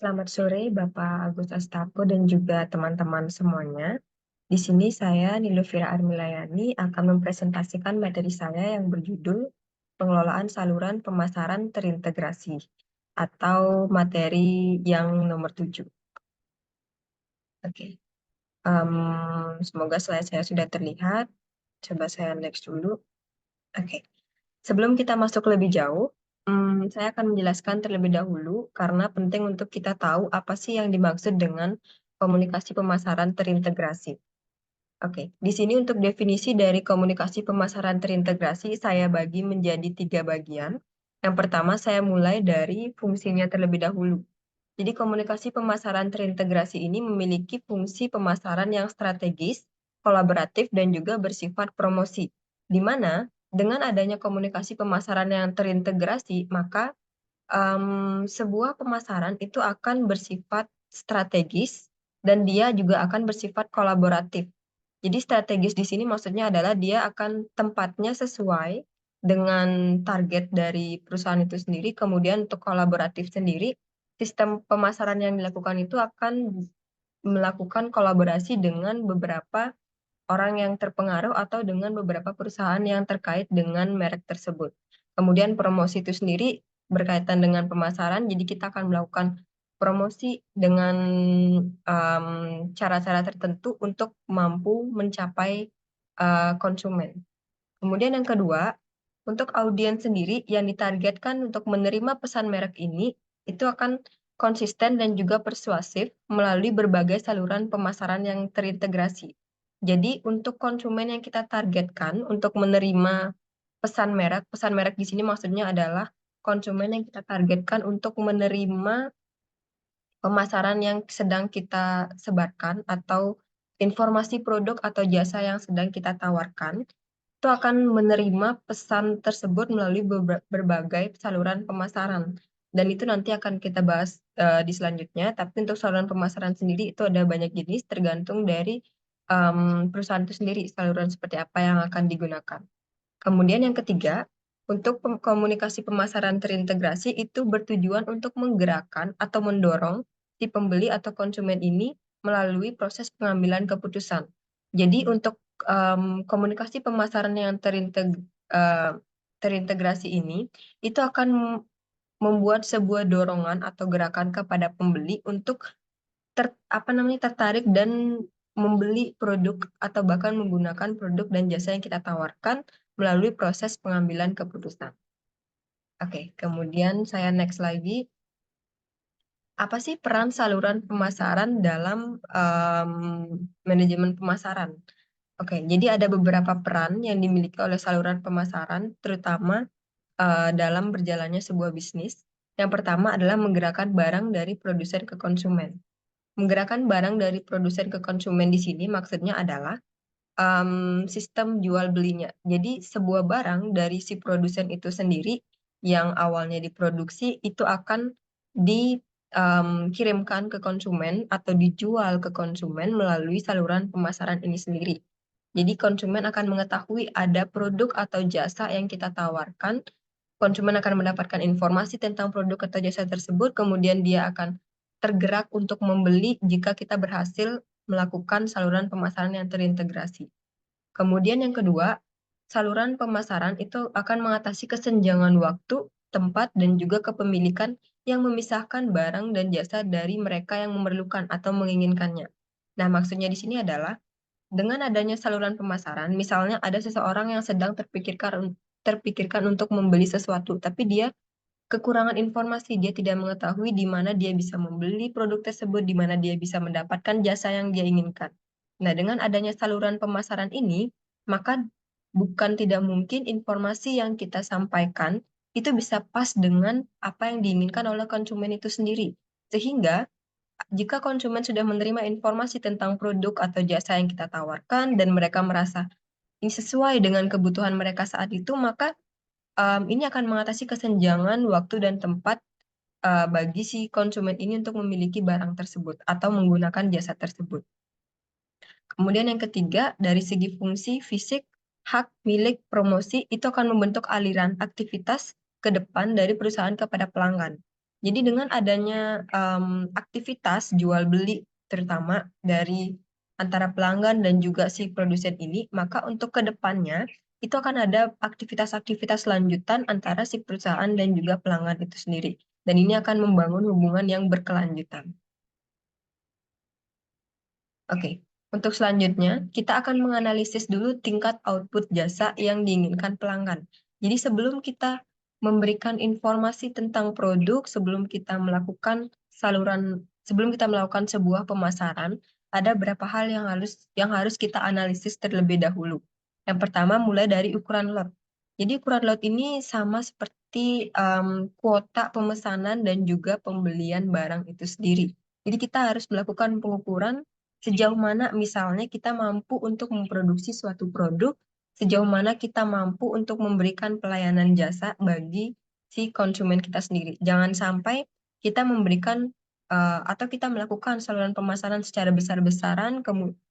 Selamat sore Bapak Agus Astapo dan juga teman-teman semuanya. Di sini saya Nilufira Armilayani akan mempresentasikan materi saya yang berjudul Pengelolaan Saluran Pemasaran Terintegrasi atau materi yang nomor 7. Oke. Semoga slide saya sudah terlihat. Coba saya next dulu. Oke. Sebelum kita masuk lebih jauh, saya akan menjelaskan terlebih dahulu karena penting untuk kita tahu apa sih yang dimaksud dengan komunikasi pemasaran terintegrasi. Oke, di sini untuk definisi dari komunikasi pemasaran terintegrasi saya bagi menjadi 3 bagian. Yang pertama saya mulai dari fungsinya terlebih dahulu. Jadi komunikasi pemasaran terintegrasi ini memiliki fungsi pemasaran yang strategis, kolaboratif, dan juga bersifat promosi. Di mana dengan adanya komunikasi pemasaran yang terintegrasi, maka sebuah pemasaran itu akan bersifat strategis dan dia juga akan bersifat kolaboratif. Jadi strategis di sini maksudnya adalah dia akan tempatnya sesuai dengan target dari perusahaan itu sendiri. Kemudian untuk kolaboratif sendiri, sistem pemasaran yang dilakukan itu akan melakukan kolaborasi dengan beberapa orang yang terpengaruh atau dengan beberapa perusahaan yang terkait dengan merek tersebut. Kemudian promosi itu sendiri berkaitan dengan pemasaran, jadi kita akan melakukan promosi dengan cara-cara tertentu untuk mampu mencapai konsumen. Kemudian yang kedua, untuk audiens sendiri yang ditargetkan untuk menerima pesan merek ini, itu akan konsisten dan juga persuasif melalui berbagai saluran pemasaran yang terintegrasi. Jadi untuk konsumen yang kita targetkan untuk menerima pesan merek di sini maksudnya adalah konsumen yang kita targetkan untuk menerima pemasaran yang sedang kita sebarkan atau informasi produk atau jasa yang sedang kita tawarkan, itu akan menerima pesan tersebut melalui berbagai saluran pemasaran. Dan itu nanti akan kita bahas di selanjutnya. Tapi untuk saluran pemasaran sendiri itu ada banyak jenis tergantung dari perusahaan itu sendiri, saluran seperti apa yang akan digunakan. Kemudian yang ketiga, untuk komunikasi pemasaran terintegrasi itu bertujuan untuk menggerakkan atau mendorong si pembeli atau konsumen ini melalui proses pengambilan keputusan. Jadi untuk komunikasi pemasaran yang terintegrasi ini, itu akan membuat sebuah dorongan atau gerakan kepada pembeli untuk tertarik dan membeli produk atau bahkan menggunakan produk dan jasa yang kita tawarkan melalui proses pengambilan keputusan. Oke, kemudian saya next lagi. Apa sih peran saluran pemasaran dalam manajemen pemasaran? Oke, jadi ada beberapa peran yang dimiliki oleh saluran pemasaran, terutama dalam berjalannya sebuah bisnis. Yang pertama adalah menggerakkan barang dari produsen ke konsumen. Menggerakkan barang dari produsen ke konsumen di sini maksudnya adalah sistem jual belinya. Jadi sebuah barang dari si produsen itu sendiri yang awalnya diproduksi itu akan dikirimkan ke konsumen atau dijual ke konsumen melalui saluran pemasaran ini sendiri. Jadi konsumen akan mengetahui ada produk atau jasa yang kita tawarkan. Konsumen akan mendapatkan informasi tentang produk atau jasa tersebut, kemudian dia akan tergerak untuk membeli jika kita berhasil melakukan saluran pemasaran yang terintegrasi. Kemudian yang kedua, saluran pemasaran itu akan mengatasi kesenjangan waktu, tempat, dan juga kepemilikan yang memisahkan barang dan jasa dari mereka yang memerlukan atau menginginkannya. Nah, maksudnya di sini adalah dengan adanya saluran pemasaran, misalnya ada seseorang yang sedang terpikirkan untuk membeli sesuatu, tapi dia kekurangan informasi, dia tidak mengetahui di mana dia bisa membeli produk tersebut, di mana dia bisa mendapatkan jasa yang dia inginkan. Nah, dengan adanya saluran pemasaran ini, maka bukan tidak mungkin informasi yang kita sampaikan itu bisa pas dengan apa yang diinginkan oleh konsumen itu sendiri. Sehingga jika konsumen sudah menerima informasi tentang produk atau jasa yang kita tawarkan dan mereka merasa ini sesuai dengan kebutuhan mereka saat itu, maka ini akan mengatasi kesenjangan waktu dan tempat bagi si konsumen ini untuk memiliki barang tersebut atau menggunakan jasa tersebut. Kemudian yang ketiga, dari segi fungsi fisik, hak milik promosi itu akan membentuk aliran aktivitas ke depan dari perusahaan kepada pelanggan. Jadi dengan adanya aktivitas jual beli terutama dari antara pelanggan dan juga si produsen ini, maka untuk ke depannya itu akan ada aktivitas-aktivitas lanjutan antara si perusahaan dan juga pelanggan itu sendiri. Dan ini akan membangun hubungan yang berkelanjutan. Oke, untuk selanjutnya kita akan menganalisis dulu tingkat output jasa yang diinginkan pelanggan. Jadi memberikan informasi tentang produk, sebelum kita melakukan sebuah pemasaran, ada beberapa hal yang harus kita analisis terlebih dahulu. Yang pertama mulai dari ukuran lot. Jadi ukuran lot ini sama seperti kuota pemesanan dan juga pembelian barang itu sendiri. Jadi kita harus melakukan pengukuran sejauh mana misalnya kita mampu untuk memproduksi suatu produk, sejauh mana kita mampu untuk memberikan pelayanan jasa bagi si konsumen kita sendiri. Jangan sampai kita atau kita melakukan saluran pemasaran secara besar-besaran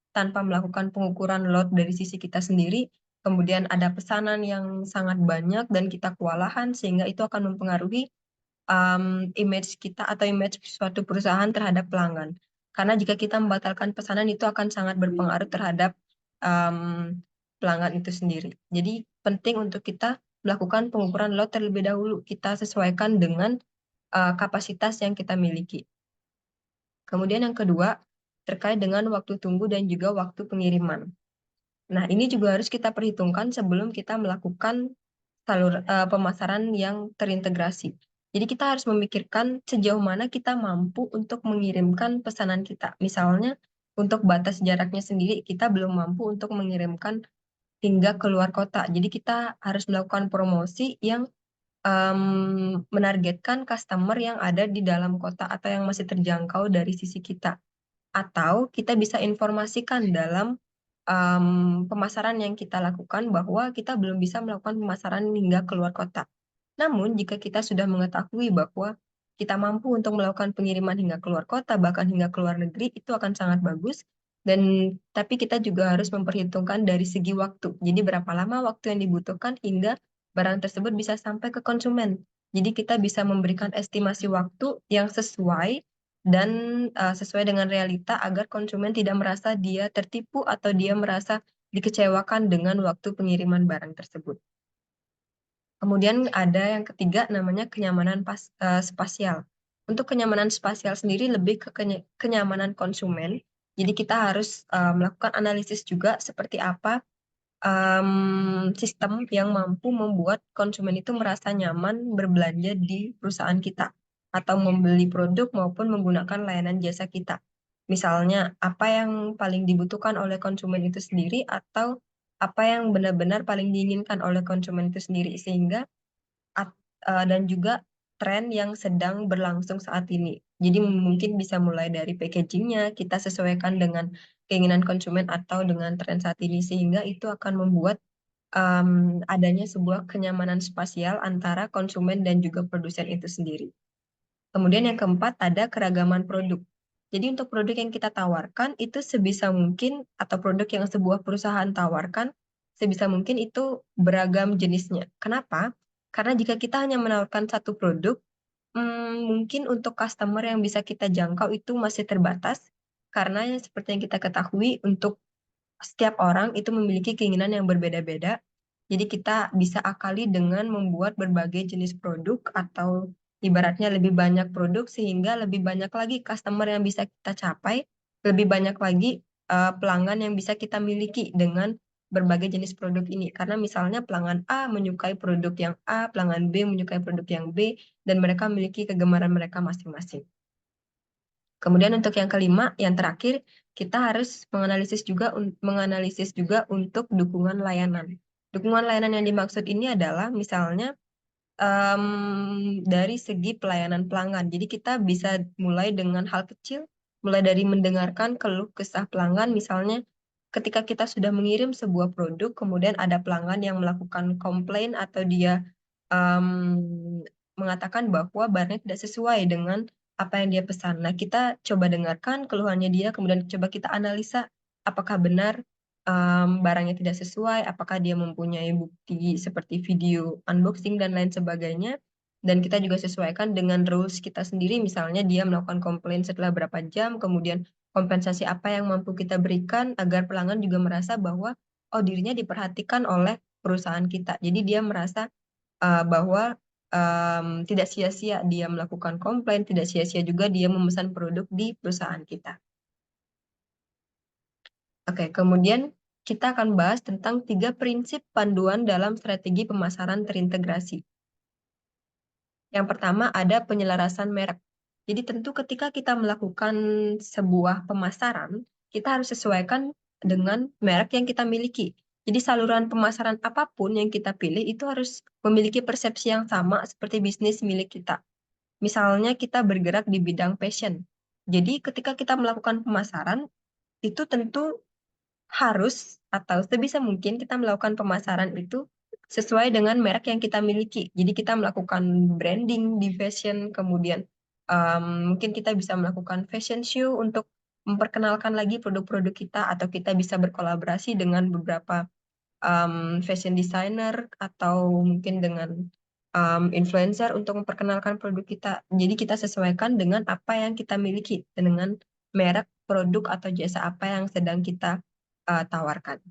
tanpa melakukan pengukuran lot dari sisi kita sendiri, kemudian ada pesanan yang sangat banyak dan kita kewalahan sehingga itu akan mempengaruhi image kita atau image suatu perusahaan terhadap pelanggan. Karena jika kita membatalkan pesanan itu akan sangat berpengaruh terhadap pelanggan itu sendiri. Jadi penting untuk kita melakukan pengukuran lot terlebih dahulu. Kita sesuaikan dengan kapasitas yang kita miliki. Kemudian yang kedua, terkait dengan waktu tunggu dan juga waktu pengiriman. Nah, ini juga harus kita perhitungkan sebelum kita melakukan pemasaran yang terintegrasi. Jadi kita harus memikirkan sejauh mana kita mampu untuk mengirimkan pesanan kita. Misalnya, untuk batas jaraknya sendiri, kita belum mampu untuk mengirimkan hingga keluar kota. Jadi kita harus melakukan promosi yang menargetkan customer yang ada di dalam kota atau yang masih terjangkau dari sisi kita. Atau kita bisa informasikan dalam pemasaran yang kita lakukan bahwa kita belum bisa melakukan pemasaran hingga keluar kota. Namun, jika kita sudah mengetahui bahwa kita mampu untuk melakukan pengiriman hingga keluar kota, bahkan hingga keluar negeri, itu akan sangat bagus. Tapi kita juga harus memperhitungkan dari segi waktu. Jadi berapa lama waktu yang dibutuhkan hingga barang tersebut bisa sampai ke konsumen. Jadi kita bisa memberikan estimasi waktu yang sesuai dan sesuai dengan realita agar konsumen tidak merasa dia tertipu atau dia merasa dikecewakan dengan waktu pengiriman barang tersebut. Kemudian ada yang ketiga namanya kenyamanan spasial. Untuk kenyamanan spasial sendiri lebih ke kenyamanan konsumen. Jadi kita harus melakukan analisis juga seperti apa sistem yang mampu membuat konsumen itu merasa nyaman berbelanja di perusahaan kita atau membeli produk maupun menggunakan layanan jasa kita. Misalnya, apa yang paling dibutuhkan oleh konsumen itu sendiri atau apa yang benar-benar paling diinginkan oleh konsumen itu sendiri sehingga dan juga tren yang sedang berlangsung saat ini. Jadi mungkin bisa mulai dari packagingnya, kita sesuaikan dengan keinginan konsumen atau dengan tren saat ini, sehingga itu akan membuat adanya sebuah kenyamanan spasial antara konsumen dan juga produsen itu sendiri. Kemudian yang keempat ada keragaman produk. Jadi untuk produk yang kita tawarkan itu sebisa mungkin atau produk yang sebuah perusahaan tawarkan sebisa mungkin itu beragam jenisnya. Kenapa? Karena jika kita hanya menawarkan satu produk, mungkin untuk customer yang bisa kita jangkau itu masih terbatas. Karena seperti yang kita ketahui untuk setiap orang itu memiliki keinginan yang berbeda-beda. Jadi kita bisa akali dengan membuat berbagai jenis produk atau ibaratnya lebih banyak produk sehingga lebih banyak lagi customer yang bisa kita capai, lebih banyak lagi pelanggan yang bisa kita miliki dengan berbagai jenis produk ini. Karena misalnya pelanggan A menyukai produk yang A, pelanggan B menyukai produk yang B, dan mereka memiliki kegemaran mereka masing-masing. Kemudian untuk yang kelima, yang terakhir, kita harus menganalisis juga untuk dukungan layanan. Dukungan layanan yang dimaksud ini adalah misalnya dari segi pelayanan pelanggan. Jadi kita bisa mulai dengan hal kecil, mulai dari mendengarkan keluh kesah pelanggan, misalnya ketika kita sudah mengirim sebuah produk, kemudian ada pelanggan yang melakukan komplain atau dia mengatakan bahwa barangnya tidak sesuai dengan apa yang dia pesan. Nah, kita coba dengarkan keluhannya dia, kemudian coba kita analisa apakah benar barangnya tidak sesuai, apakah dia mempunyai bukti seperti video unboxing dan lain sebagainya. Dan kita juga sesuaikan dengan rules kita sendiri, misalnya dia melakukan komplain setelah berapa jam, kemudian kompensasi apa yang mampu kita berikan agar pelanggan juga merasa bahwa oh dirinya diperhatikan oleh perusahaan kita. Jadi dia merasa bahwa tidak sia-sia dia melakukan komplain, tidak sia-sia juga dia memesan produk di perusahaan kita. Oke, kemudian kita akan bahas tentang 3 prinsip panduan dalam strategi pemasaran terintegrasi. Yang pertama ada penyelarasan merek. Jadi tentu ketika kita melakukan sebuah pemasaran, kita harus sesuaikan dengan merek yang kita miliki. Jadi saluran pemasaran apapun yang kita pilih itu harus memiliki persepsi yang sama seperti bisnis milik kita. Misalnya kita bergerak di bidang fashion. Jadi ketika kita melakukan pemasaran, itu tentu harus atau sebisa mungkin kita melakukan pemasaran itu sesuai dengan merek yang kita miliki. Jadi kita melakukan branding di fashion, kemudian mungkin kita bisa melakukan fashion show untuk memperkenalkan lagi produk-produk kita, atau kita bisa berkolaborasi dengan beberapa fashion designer atau mungkin dengan influencer untuk memperkenalkan produk kita. Jadi kita sesuaikan dengan apa yang kita miliki, dengan merek produk atau jasa apa yang sedang kita tawarkan.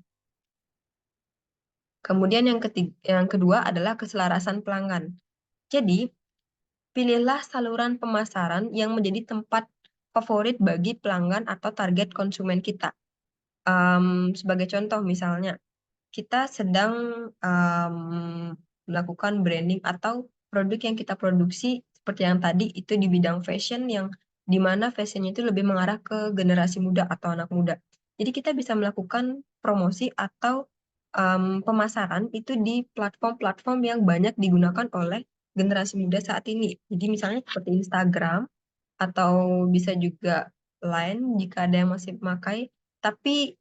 Kemudian yang kedua adalah keselarasan pelanggan. Jadi, pilihlah saluran pemasaran yang menjadi tempat favorit bagi pelanggan atau target konsumen kita. Sebagai contoh misalnya, kita sedang melakukan branding atau produk yang kita produksi seperti yang tadi itu di bidang fashion, yang dimana fashionnya itu lebih mengarah ke generasi muda atau anak muda. Jadi kita bisa melakukan promosi atau pemasaran itu di platform-platform yang banyak digunakan oleh generasi muda saat ini. Jadi misalnya seperti Instagram, atau bisa juga Line jika ada yang masih memakai. Tapi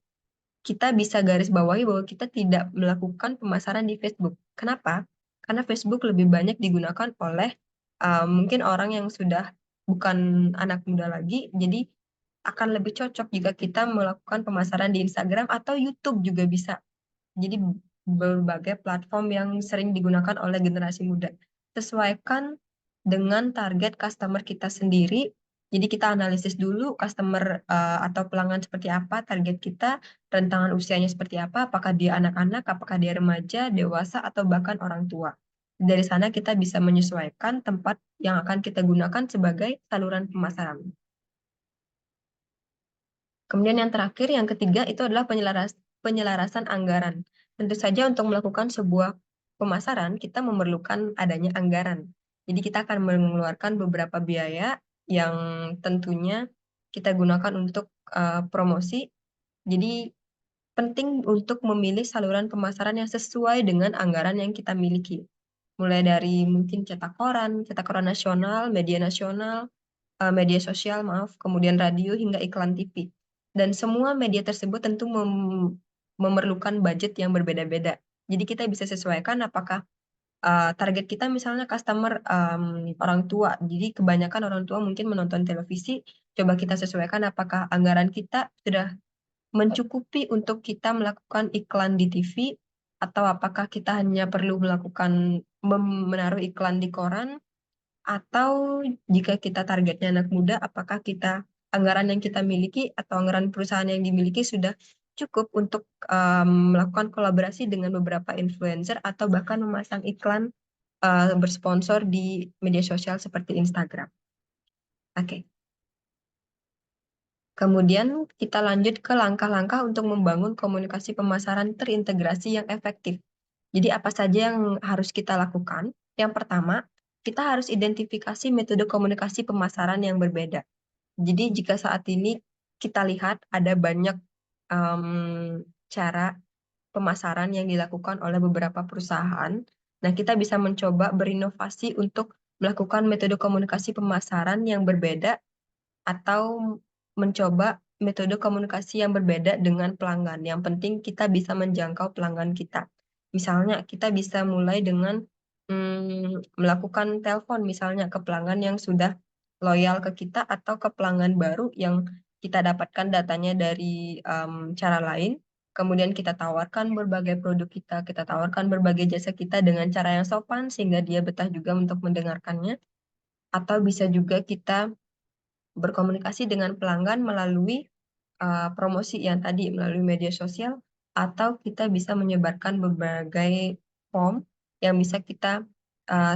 kita bisa garis bawahi bahwa kita tidak melakukan pemasaran di Facebook. Kenapa? Karena Facebook lebih banyak digunakan oleh mungkin orang yang sudah bukan anak muda lagi, jadi akan lebih cocok jika kita melakukan pemasaran di Instagram atau YouTube juga bisa. Jadi berbagai platform yang sering digunakan oleh generasi muda. Sesuaikan dengan target customer kita sendiri. Jadi kita analisis dulu customer atau pelanggan seperti apa, target kita, rentangan usianya seperti apa, apakah dia anak-anak, apakah dia remaja, dewasa, atau bahkan orang tua. Dari sana kita bisa menyesuaikan tempat yang akan kita gunakan sebagai saluran pemasaran. Kemudian yang terakhir, yang ketiga, itu adalah penyelarasan anggaran. Tentu saja untuk melakukan sebuah pemasaran, kita memerlukan adanya anggaran. Jadi kita akan mengeluarkan beberapa biaya yang tentunya kita gunakan untuk promosi. Jadi penting untuk memilih saluran pemasaran yang sesuai dengan anggaran yang kita miliki. Mulai dari mungkin cetak koran nasional, media sosial, maaf, kemudian radio hingga iklan TV. Dan semua media tersebut tentu memerlukan budget yang berbeda-beda. Jadi kita bisa sesuaikan apakah target kita misalnya customer orang tua. Jadi kebanyakan orang tua mungkin menonton televisi. Coba kita sesuaikan apakah anggaran kita sudah mencukupi untuk kita melakukan iklan di TV, atau apakah kita hanya perlu melakukan menaruh iklan di koran, atau jika kita targetnya anak muda, apakah kita anggaran yang kita miliki atau anggaran perusahaan yang dimiliki sudah cukup untuk melakukan kolaborasi dengan beberapa influencer atau bahkan memasang iklan bersponsor di media sosial seperti Instagram. Oke. Kemudian kita lanjut ke langkah-langkah untuk membangun komunikasi pemasaran terintegrasi yang efektif. Jadi apa saja yang harus kita lakukan? Yang pertama, kita harus identifikasi metode komunikasi pemasaran yang berbeda. Jadi jika saat ini kita lihat ada banyak cara pemasaran yang dilakukan oleh beberapa perusahaan, nah kita bisa mencoba berinovasi untuk melakukan metode komunikasi pemasaran yang berbeda, atau mencoba metode komunikasi yang berbeda dengan pelanggan. Yang penting kita bisa menjangkau pelanggan kita. Misalnya kita bisa mulai dengan melakukan telepon misalnya ke pelanggan yang sudah loyal ke kita, atau ke pelanggan baru yang kita dapatkan datanya dari cara lain. kemudian kita tawarkan berbagai produk kita tawarkan berbagai jasa kita dengan cara yang sopan sehingga dia betah juga untuk mendengarkannya. Atau bisa juga kita berkomunikasi dengan pelanggan melalui promosi yang tadi melalui media sosial, atau kita bisa menyebarkan berbagai form yang bisa kita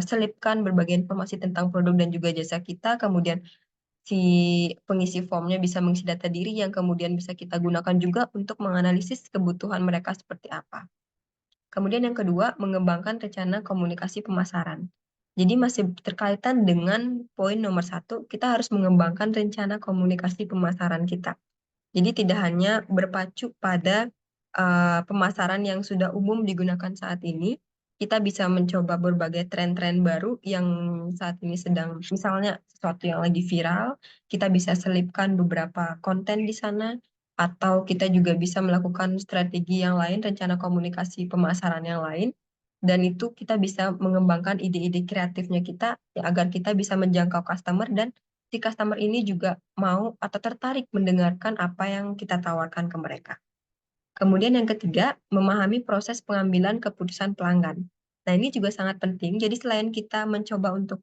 selipkan berbagai informasi tentang produk dan juga jasa kita, kemudian si pengisi formnya bisa mengisi data diri yang kemudian bisa kita gunakan juga untuk menganalisis kebutuhan mereka seperti apa. Kemudian yang kedua, mengembangkan rencana komunikasi pemasaran. Jadi masih terkaitan dengan poin nomor satu, kita harus mengembangkan rencana komunikasi pemasaran kita. Jadi tidak hanya berpacu pada pemasaran yang sudah umum digunakan saat ini, kita bisa mencoba berbagai tren-tren baru yang saat ini sedang, misalnya sesuatu yang lagi viral, kita bisa selipkan beberapa konten di sana, atau kita juga bisa melakukan strategi yang lain, rencana komunikasi pemasaran yang lain, dan itu kita bisa mengembangkan ide-ide kreatifnya kita ya, agar kita bisa menjangkau customer dan si customer ini juga mau atau tertarik mendengarkan apa yang kita tawarkan ke mereka. Kemudian yang ketiga, memahami proses pengambilan keputusan pelanggan. Nah, ini juga sangat penting. Jadi selain kita mencoba untuk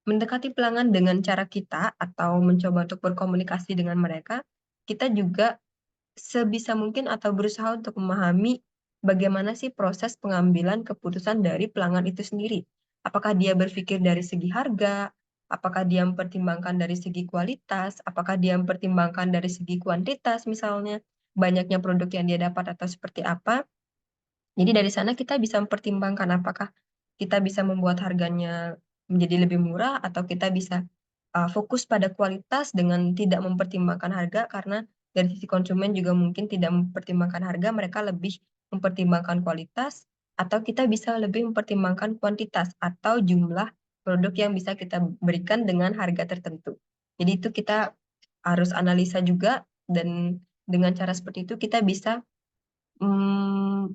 mendekati pelanggan dengan cara kita atau mencoba untuk berkomunikasi dengan mereka, kita juga sebisa mungkin atau berusaha untuk memahami bagaimana sih proses pengambilan keputusan dari pelanggan itu sendiri. Apakah dia berpikir dari segi harga, apakah dia mempertimbangkan dari segi kualitas, apakah dia mempertimbangkan dari segi kuantitas misalnya, banyaknya produk yang dia dapat atau seperti apa. Jadi dari sana kita bisa mempertimbangkan apakah kita bisa membuat harganya menjadi lebih murah atau kita bisa fokus pada kualitas dengan tidak mempertimbangkan harga, karena dari sisi konsumen juga mungkin tidak mempertimbangkan harga, mereka lebih mempertimbangkan kualitas, atau kita bisa lebih mempertimbangkan kuantitas atau jumlah produk yang bisa kita berikan dengan harga tertentu. Jadi itu kita harus analisa juga, dan dengan cara seperti itu kita bisa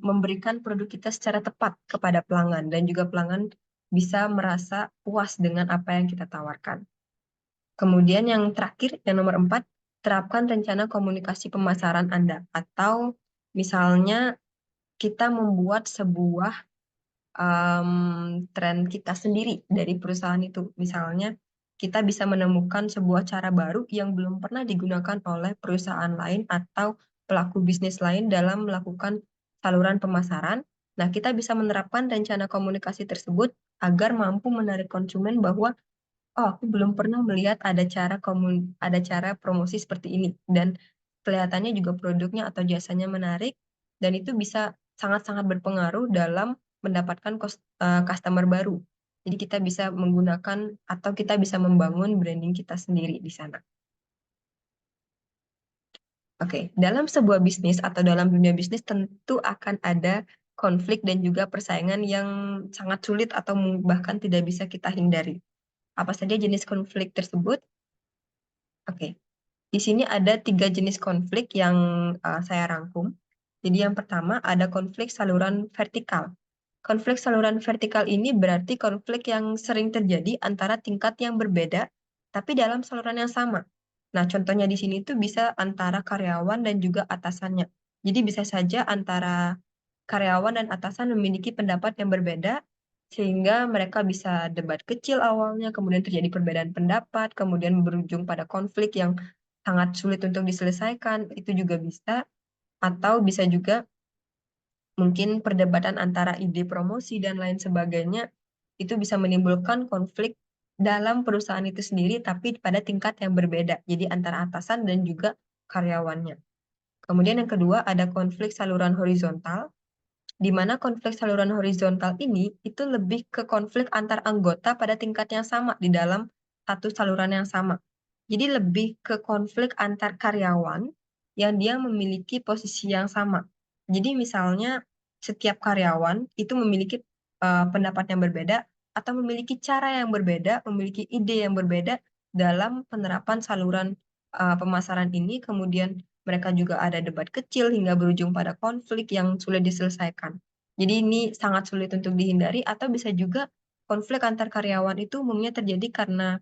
memberikan produk kita secara tepat kepada pelanggan dan juga pelanggan bisa merasa puas dengan apa yang kita tawarkan. Kemudian yang terakhir, yang nomor 4, terapkan rencana komunikasi pemasaran Anda. Atau misalnya kita membuat sebuah tren kita sendiri dari perusahaan itu. Misalnya kita bisa menemukan sebuah cara baru yang belum pernah digunakan oleh perusahaan lain atau pelaku bisnis lain dalam melakukan saluran pemasaran. Nah, kita bisa menerapkan rencana komunikasi tersebut agar mampu menarik konsumen bahwa oh, aku belum pernah melihat ada cara promosi seperti ini, dan kelihatannya juga produknya atau jasanya menarik, dan itu bisa sangat-sangat berpengaruh dalam mendapatkan customer baru. Jadi kita bisa menggunakan atau kita bisa membangun branding kita sendiri di sana. Oke, dalam sebuah bisnis atau dalam dunia bisnis tentu akan ada konflik dan juga persaingan yang sangat sulit atau bahkan tidak bisa kita hindari. Apa saja jenis konflik tersebut? Oke, di sini ada 3 jenis konflik yang saya rangkum. Jadi yang pertama ada konflik saluran vertikal. Konflik saluran vertikal ini berarti konflik yang sering terjadi antara tingkat yang berbeda, tapi dalam saluran yang sama. Nah, contohnya di sini tuh bisa antara karyawan dan juga atasannya. Jadi bisa saja antara karyawan dan atasan memiliki pendapat yang berbeda, sehingga mereka bisa debat kecil awalnya, kemudian terjadi perbedaan pendapat, kemudian berujung pada konflik yang sangat sulit untuk diselesaikan, itu juga bisa. Atau bisa juga mungkin perdebatan antara ide promosi dan lain sebagainya, itu bisa menimbulkan konflik dalam perusahaan itu sendiri, tapi pada tingkat yang berbeda, jadi antara atasan dan juga karyawannya. Kemudian yang kedua ada konflik saluran horizontal, di mana konflik saluran horizontal ini itu lebih ke konflik antar anggota pada tingkat yang sama di dalam satu saluran yang sama. Jadi lebih ke konflik antar karyawan yang dia memiliki posisi yang sama. Jadi misalnya setiap karyawan itu memiliki pendapat yang berbeda atau memiliki cara yang berbeda, memiliki ide yang berbeda dalam penerapan saluran pemasaran ini, kemudian mereka juga ada debat kecil hingga berujung pada konflik yang sulit diselesaikan. Jadi ini sangat sulit untuk dihindari, atau bisa juga konflik antar karyawan itu umumnya terjadi karena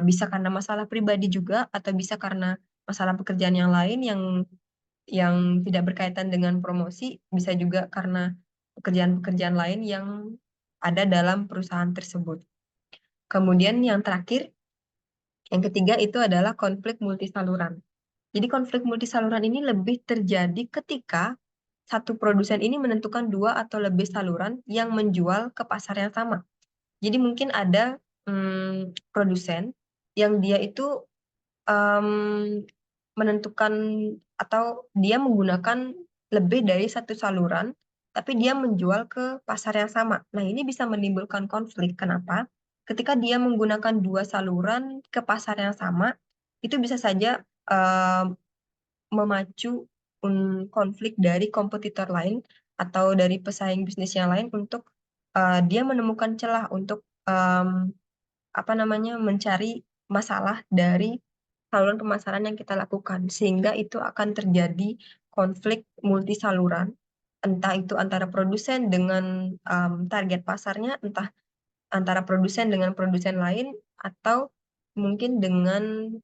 bisa karena masalah pribadi juga, atau bisa karena masalah pekerjaan yang lain yang yang tidak berkaitan dengan promosi, bisa juga karena pekerjaan-pekerjaan lain yang ada dalam perusahaan tersebut. Kemudian yang terakhir, yang ketiga itu adalah konflik multisaluran. Jadi konflik multisaluran ini lebih terjadi ketika satu produsen ini menentukan dua atau lebih saluran yang menjual ke pasar yang sama. Jadi mungkin ada produsen yang dia itu em, menentukan atau dia menggunakan lebih dari satu saluran, tapi dia menjual ke pasar yang sama. Nah, ini bisa menimbulkan konflik. Kenapa? Ketika dia menggunakan dua saluran ke pasar yang sama, itu bisa saja memacu konflik dari kompetitor lain atau dari pesaing bisnis yang lain untuk dia menemukan celah untuk apa namanya mencari masalah dari saluran pemasaran yang kita lakukan sehingga itu akan terjadi konflik multi saluran entah itu antara produsen dengan target pasarnya entah antara produsen dengan produsen lain atau mungkin dengan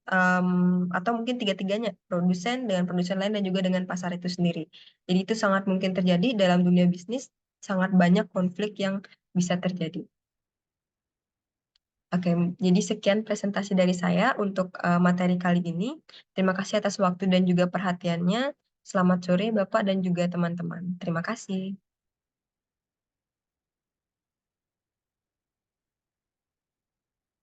atau mungkin tiga-tiganya produsen dengan produsen lain dan juga dengan pasar itu sendiri. Jadi itu sangat mungkin terjadi dalam dunia bisnis, sangat banyak konflik yang bisa terjadi. Oke, jadi sekian presentasi dari saya untuk materi kali ini. Terima kasih atas waktu dan juga perhatiannya. Selamat sore Bapak dan juga teman-teman. Terima kasih.